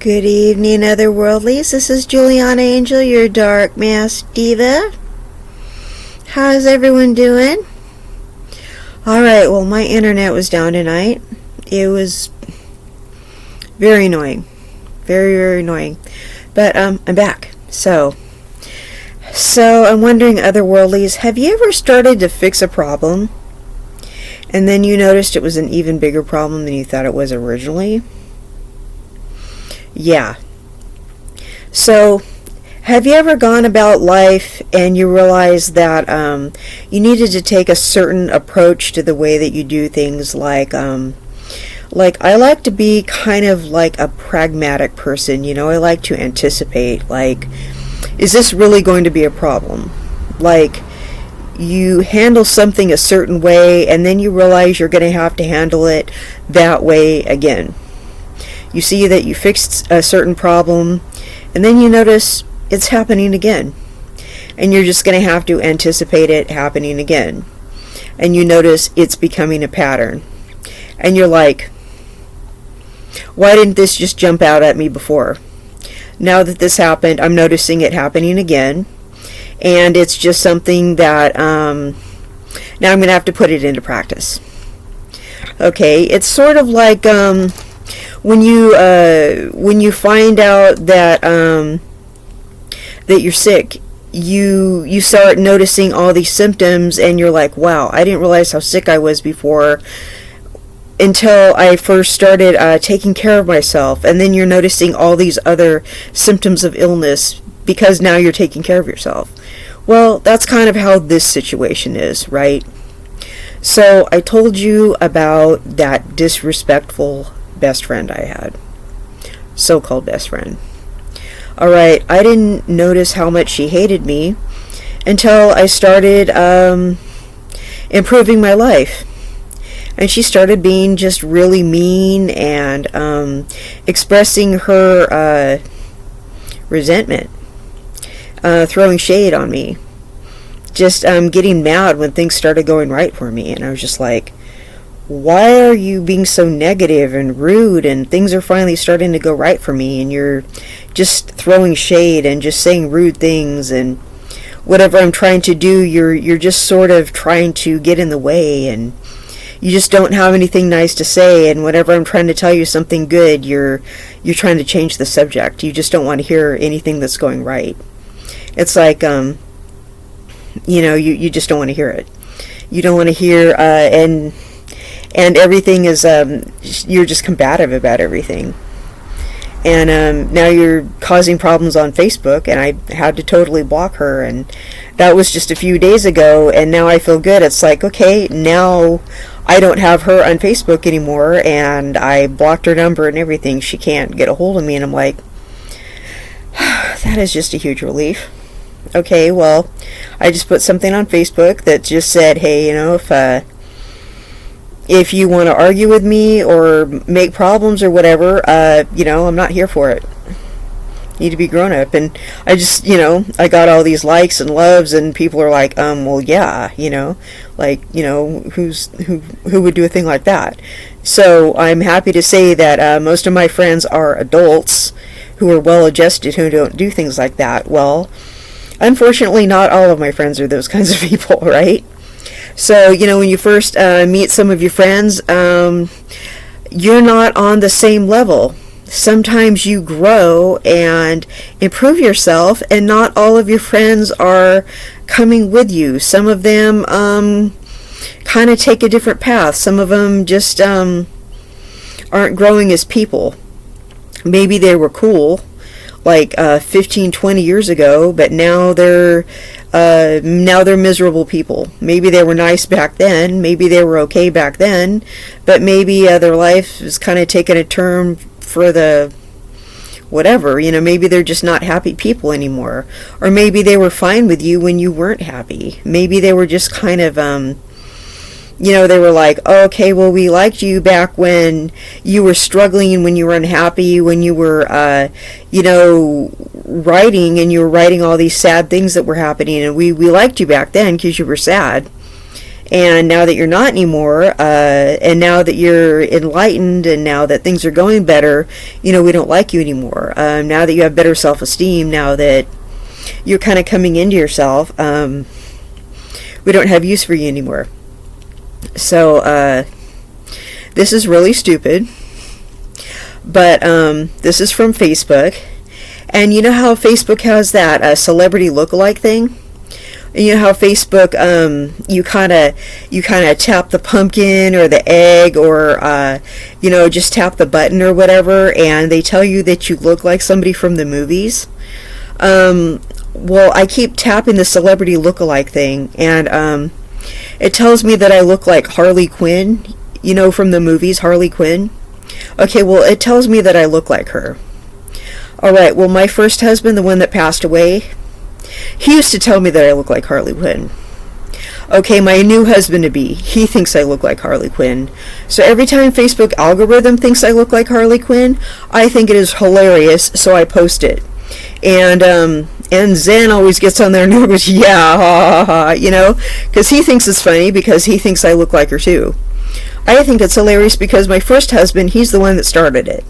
Good evening, otherworldlies. This is Juliana Angel, your dark mask diva. How's everyone doing? Alright, well, my internet was down tonight. It was very annoying. Very, very annoying. But I'm back. So I'm wondering, otherworldlies, have you ever started to fix a problem and then you noticed it was an even bigger problem than you thought it was originally? Yeah. So, have you ever gone about life and you realize that you needed to take a certain approach to the way that you do things, like I like to be kind of like a pragmatic person, I like to anticipate, like, is this really going to be a problem? Like, you handle something a certain way and then you realize you're going to have to handle it that way again. You see that you fixed a certain problem, and then you notice it's happening again. And you're just going to have to anticipate it happening again. And you notice it's becoming a pattern. And you're like, why didn't this just jump out at me before? Now that this happened, I'm noticing it happening again. And it's just something that now I'm going to have to put it into practice. Okay, it's sort of like when you find out that that you're sick, you start noticing all these symptoms, and you're like, wow, I didn't realize how sick I was before until I first started taking care of myself. And then you're noticing all these other symptoms of illness because now you're taking care of yourself. Well, that's kind of how this situation is, right? So I told you about that disrespectful best friend I had. So-called best friend. Alright, I didn't notice how much she hated me until I started improving my life. And she started being just really mean and expressing her resentment, throwing shade on me, just getting mad when things started going right for me. And I was just like, why are you being so negative and rude, and things are finally starting to go right for me, and you're just throwing shade and just saying rude things, and whatever I'm trying to do, you're just sort of trying to get in the way, and you just don't have anything nice to say, and whenever I'm trying to tell you something good, you're trying to change the subject. You just don't want to hear anything that's going right. It's like you just don't want to hear it. You don't want to hear and everything is, you're just combative about everything. And now you're causing problems on Facebook, and I had to totally block her, and that was just a few days ago, and now I feel good. It's like, okay, now I don't have her on Facebook anymore, and I blocked her number and everything. She can't get a hold of me, and I'm like, that is just a huge relief. Okay, well, I just put something on Facebook that just said, hey, if you want to argue with me or make problems or whatever, I'm not here for it. You need to be grown up. And I just, I got all these likes and loves, and people are like, well, yeah, who would do a thing like that? So I'm happy to say that most of my friends are adults who are well-adjusted, who don't do things like that. Well, unfortunately, not all of my friends are those kinds of people, right? So, when you first meet some of your friends, you're not on the same level. Sometimes you grow and improve yourself, and not all of your friends are coming with you. Some of them kind of take a different path. Some of them just aren't growing as people. Maybe they were cool like 15, 20 years ago, but now they're miserable people. Maybe they were nice back then, maybe they were okay back then, but maybe their life is kind of taking a turn for the whatever, maybe they're just not happy people anymore. Or maybe they were fine with you when you weren't happy. Maybe they were just kind of they were like, oh, okay, well, we liked you back when you were struggling, when you were unhappy, when you were, writing, and you were writing all these sad things that were happening, and we liked you back then because you were sad. And now that you're not anymore, and now that you're enlightened, and now that things are going better, we don't like you anymore. Now that you have better self-esteem, now that you're kind of coming into yourself, we don't have use for you anymore. So, this is really stupid. But this is from Facebook. And you know how Facebook has that celebrity lookalike thing? And you know how Facebook, you kind of tap the pumpkin or the egg, or just tap the button or whatever, and they tell you that you look like somebody from the movies. Well, I keep tapping the celebrity lookalike thing, and it tells me that I look like Harley Quinn, from the movies, Harley Quinn. Okay, well, it tells me that I look like her. Alright, well, my first husband, the one that passed away, he used to tell me that I look like Harley Quinn. Okay, my new husband-to-be, he thinks I look like Harley Quinn. So every time Facebook algorithm thinks I look like Harley Quinn, I think it is hilarious, so I post it. And Zen always gets on there and goes, yeah, ha, ha, ha, because he thinks it's funny, because he thinks I look like her too. I think it's hilarious because my first husband, he's the one that started it.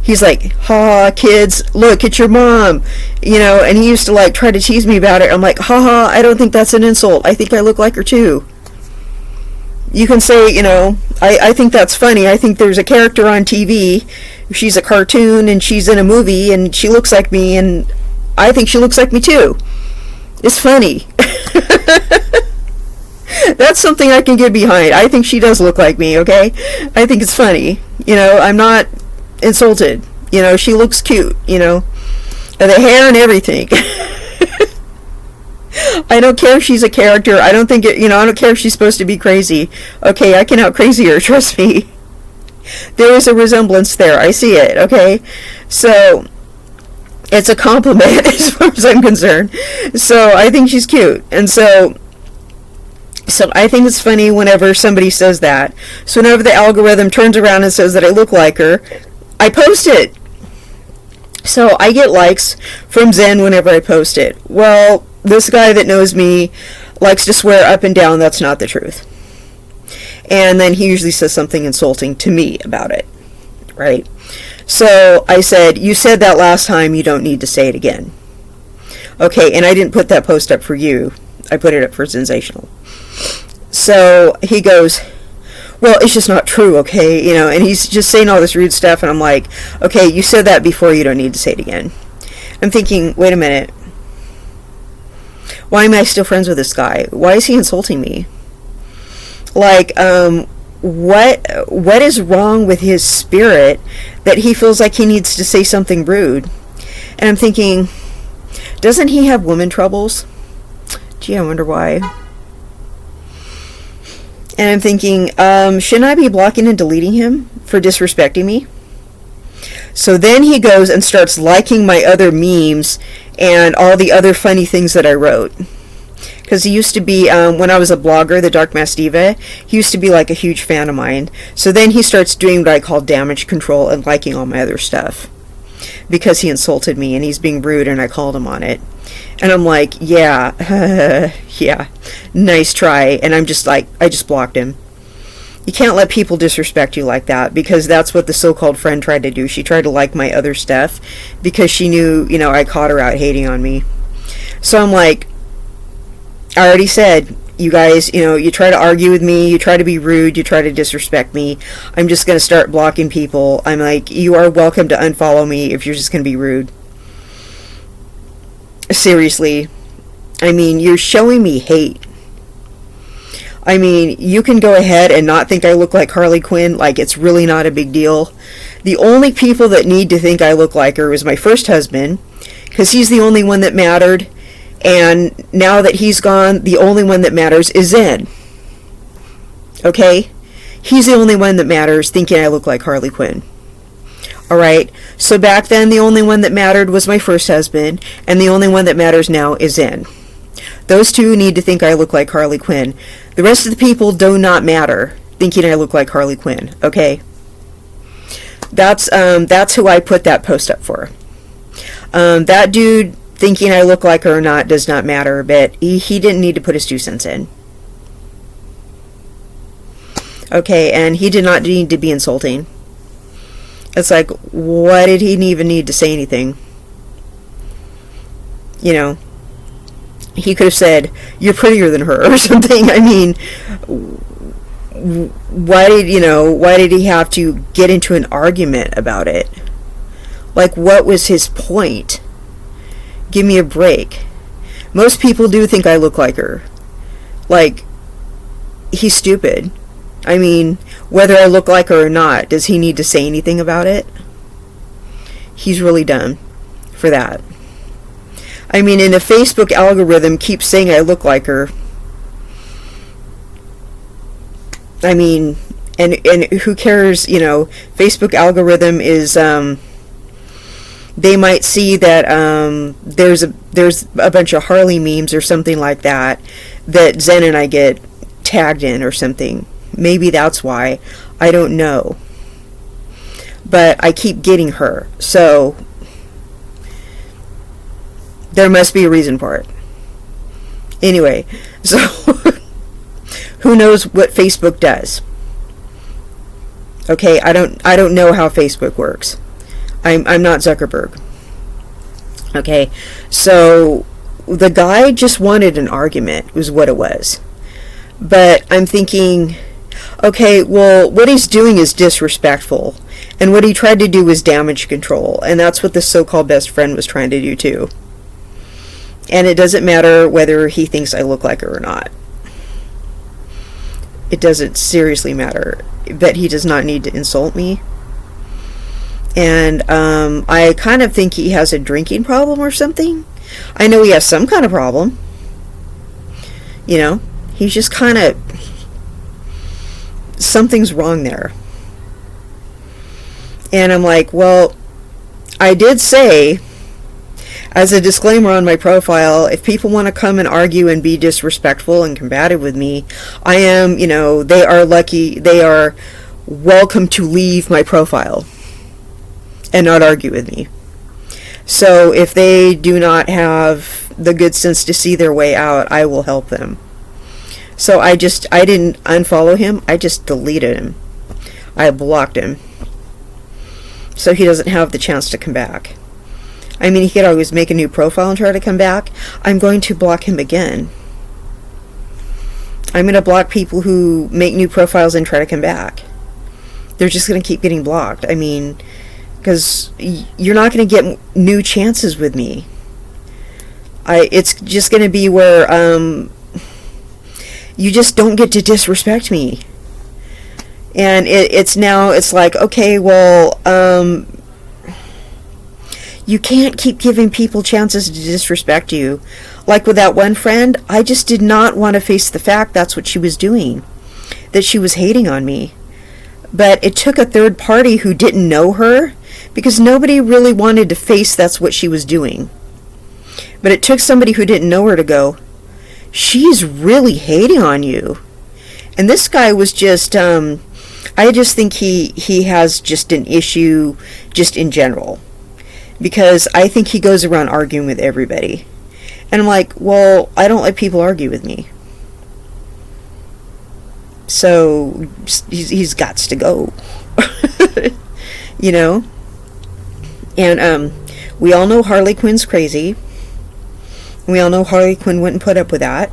He's like, ha, kids, look at your mom, and he used to try to tease me about it. I'm like, ha ha, I don't think that's an insult. I think I look like her too. You can say, I think that's funny. I think there's a character on TV, she's a cartoon and she's in a movie and she looks like me, and I think she looks like me too. It's funny. That's something I can get behind. I think she does look like me, okay? I think it's funny. I'm not insulted. She looks cute, and the hair and everything. I don't care if she's a character. I don't think I don't care if she's supposed to be crazy. Okay, I can out crazy her, trust me. There is a resemblance there. I see it, okay? So, it's a compliment as far as I'm concerned. So, I think she's cute. And so I think it's funny whenever somebody says that. So whenever the algorithm turns around and says that I look like her, I post it. So I get likes from Zen whenever I post it. Well, this guy that knows me likes to swear up and down that's not the truth. And then he usually says something insulting to me about it. Right? So I said, you said that last time, you don't need to say it again. Okay, and I didn't put that post up for you. I put it up for Sensational. So he goes, well, it's just not true, okay? And he's just saying all this rude stuff, and I'm like, okay, you said that before, you don't need to say it again. I'm thinking, wait a minute. Why am I still friends with this guy? Why is he insulting me? What is wrong with his spirit that he feels like he needs to say something rude? And I'm thinking, doesn't he have woman troubles? Gee, I wonder why. And I'm thinking, shouldn't I be blocking and deleting him for disrespecting me? So then he goes and starts liking my other memes and all the other funny things that I wrote. Because he used to be, when I was a blogger, the Dark Mass Diva, he used to be like a huge fan of mine. So then he starts doing what I call damage control and liking all my other stuff. Because he insulted me and he's being rude and I called him on it. And I'm like, yeah, yeah, nice try. And I'm just like, I just blocked him. You can't let people disrespect you like that, because that's what the so-called friend tried to do. She tried to like my other stuff because she knew, I caught her out hating on me. So I'm like, I already said, you guys, you try to argue with me, you try to be rude, you try to disrespect me. I'm just going to start blocking people. I'm like, you are welcome to unfollow me if you're just going to be rude. Seriously. I mean, you're showing me hate. I mean, you can go ahead and not think I look like Harley Quinn, like it's really not a big deal. The only people that need to think I look like her is my first husband, because he's the only one that mattered, and now that he's gone, the only one that matters is Zen. Okay? He's the only one that matters, thinking I look like Harley Quinn. Alright? So back then, the only one that mattered was my first husband, and the only one that matters now is Zen. Those two need to think I look like Harley Quinn. The rest of the people do not matter, thinking I look like Harley Quinn. Okay? That's who I put that post up for. That dude thinking I look like her or not does not matter, but he didn't need to put his 2 cents in. Okay, and he did not need to be insulting. It's like, why did he even need to say anything? You know, he could have said, "You're prettier than her," or something. I mean, why did he have to get into an argument about it? Like, what was his point? Give me a break. Most people do think I look like her. Like, he's stupid. I mean, whether I look like her or not, does he need to say anything about it? He's really dumb for that. I mean, and the Facebook algorithm keeps saying I look like her. I mean, and who cares, you know, Facebook algorithm is, they might see that there's a bunch of Harley memes or something like that Zen and I get tagged in or something. Maybe that's why. I don't know. But I keep getting her. So there must be a reason for it. Anyway, so who knows what Facebook does? Okay, I don't know how Facebook works. I'm not Zuckerberg. Okay, so the guy just wanted an argument, was what it was. But I'm thinking, okay, well, what he's doing is disrespectful. And what he tried to do was damage control. And that's what this so-called best friend was trying to do too. And it doesn't matter whether he thinks I look like her or not. It doesn't seriously matter. But he does not need to insult me. And I kind of think he has a drinking problem or something. I know he has some kind of problem. You know, he's just kind of... something's wrong there. And I'm like, well, I did say, as a disclaimer on my profile, if people want to come and argue and be disrespectful and combative with me, I am, you know, they are lucky, they are welcome to leave my profile and not argue with me. So if they do not have the good sense to see their way out, I will help them. So I didn't unfollow him, I just deleted him. I blocked him. So he doesn't have the chance to come back. I mean, he could always make a new profile and try to come back. I'm going to block him again. I'm going to block people who make new profiles and try to come back. They're just going to keep getting blocked. I mean, because you're not going to get new chances with me. It's just going to be where you just don't get to disrespect me. And it's like, okay, well, you can't keep giving people chances to disrespect you. Like with that one friend, I just did not want to face the fact that's what she was doing. That she was hating on me. But it took a third party who didn't know her, because nobody really wanted to face that's what she was doing. But it took somebody who didn't know her to go, she's really hating on you. And this guy was just, I just think he has just an issue just in general. Because I think he goes around arguing with everybody. And I'm like, well, I don't let people argue with me. So he's got to go. You know? And we all know Harley Quinn's crazy. We all know Harley Quinn wouldn't put up with that.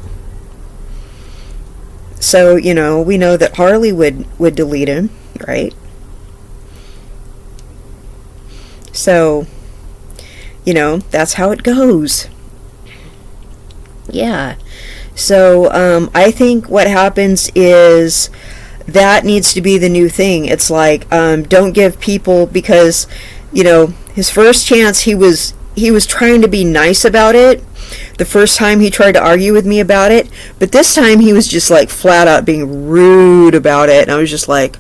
So, you know, we know that Harley would delete him, right? So, you know, that's how it goes. Yeah. So, I think what happens is that needs to be the new thing. It's like, don't give people, because, you know, his first chance, he was trying to be nice about it. The first time he tried to argue with me about it, but this time he was just like flat out being rude about it, and I was just like,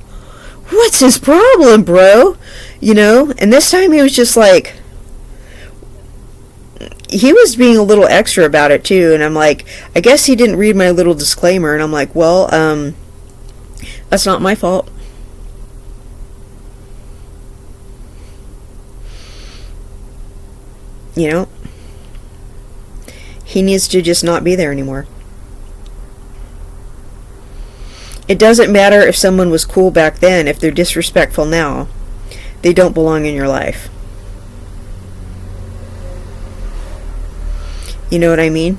what's his problem, bro? You know? And this time he was just like, he was being a little extra about it too, and I'm like, I guess he didn't read my little disclaimer, and I'm like, well, that's not my fault. You know? He needs to just not be there anymore. It doesn't matter if someone was cool back then. If they're disrespectful now, they don't belong in your life. You know what I mean?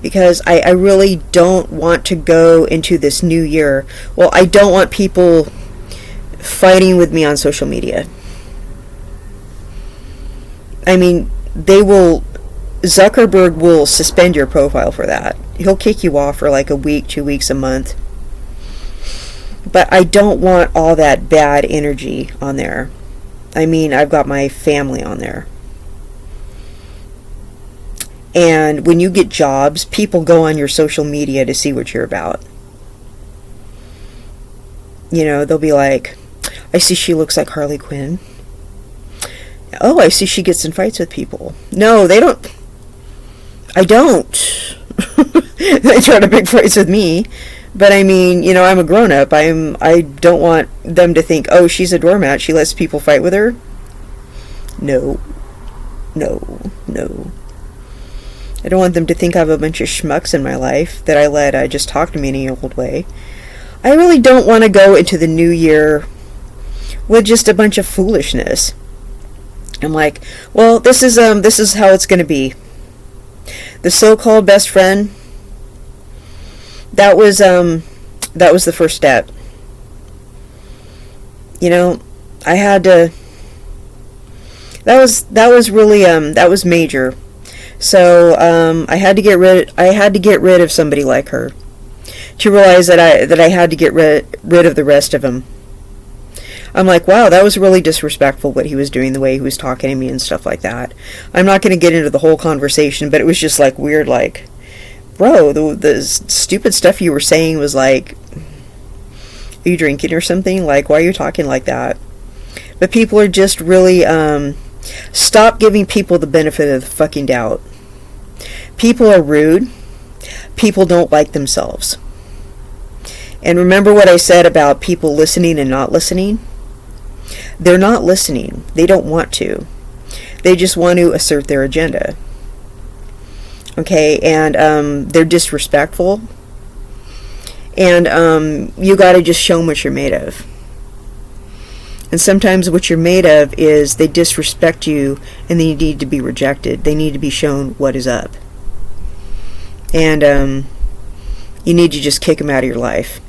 Because I really don't want to go into this new year. Well, I don't want people fighting with me on social media. I mean, Zuckerberg will suspend your profile for that. He'll kick you off for like a week, 2 weeks, a month. But I don't want all that bad energy on there. I mean, I've got my family on there. And when you get jobs, people go on your social media to see what you're about. You know, they'll be like, I see she looks like Harley Quinn. Oh, I see she gets in fights with people. No, they don't. I don't. They try to pick fights with me. But I mean, you know, I'm a grown-up. I don't want them to think, oh, she's a doormat. She lets people fight with her. No. I don't want them to think I have a bunch of schmucks in my life that I let just talk to me any old way. I really don't want to go into the new year with just a bunch of foolishness. I'm like, well, this is how it's going to be. The so-called best friend, that was the first step. You know, I had to. That was really that was major. So I had to get rid of somebody like her to realize that I had to get rid of the rest of them. I'm like, wow, that was really disrespectful what he was doing, the way he was talking to me and stuff like that. I'm not going to get into the whole conversation, but it was just like weird, like, bro, the stupid stuff you were saying was like, are you drinking or something? Like, why are you talking like that? But people are just really, stop giving people the benefit of the fucking doubt. People are rude. People don't like themselves. And remember what I said about people listening and not listening? They're not listening. They don't want to. They just want to assert their agenda. Okay, and they're disrespectful. And you got to just show them what you're made of. And sometimes what you're made of is they disrespect you and they need to be rejected. They need to be shown what is up. And you need to just kick them out of your life.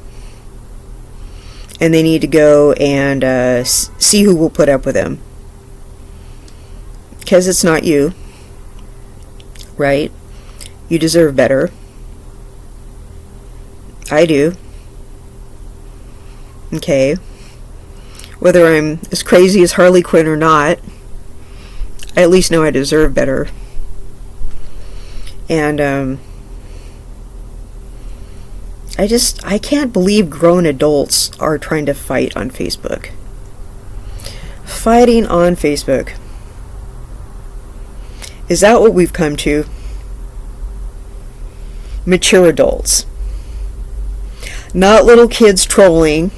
And they need to go and see who will put up with them. Because it's not you. Right? You deserve better. I do. Okay. Whether I'm as crazy as Harley Quinn or not, I at least know I deserve better. And I can't believe grown adults are trying to fight on Facebook. Fighting on Facebook. Is that what we've come to? Mature adults. Not little kids trolling.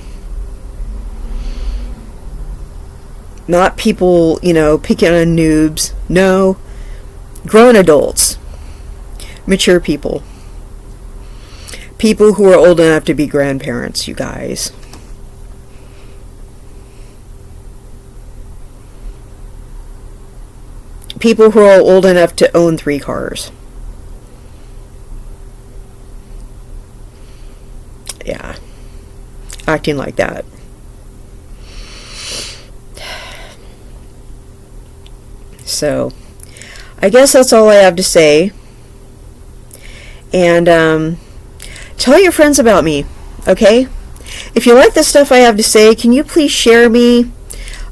Not people, picking on noobs. No. Grown adults. Mature people. People who are old enough to be grandparents, you guys. People who are old enough to own 3 cars. Yeah. Acting like that. So, I guess that's all I have to say. And, tell your friends about me, okay? If you like the stuff I have to say, can you please share me?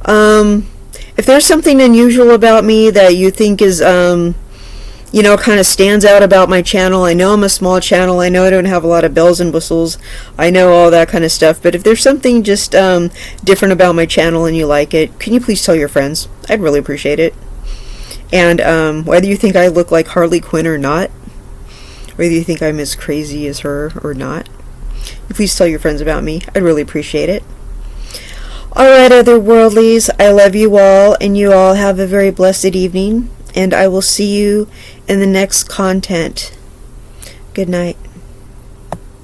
If there's something unusual about me that you think is, kind of stands out about my channel, I know I'm a small channel, I know I don't have a lot of bells and whistles, I know all that kind of stuff, but if there's something just different about my channel and you like it, can you please tell your friends? I'd really appreciate it. And whether you think I look like Harley Quinn or not, whether you think I'm as crazy as her or not, please tell your friends about me. I'd really appreciate it. Alright, other worldlies, I love you all, and you all have a very blessed evening, and I will see you in the next content. Good night.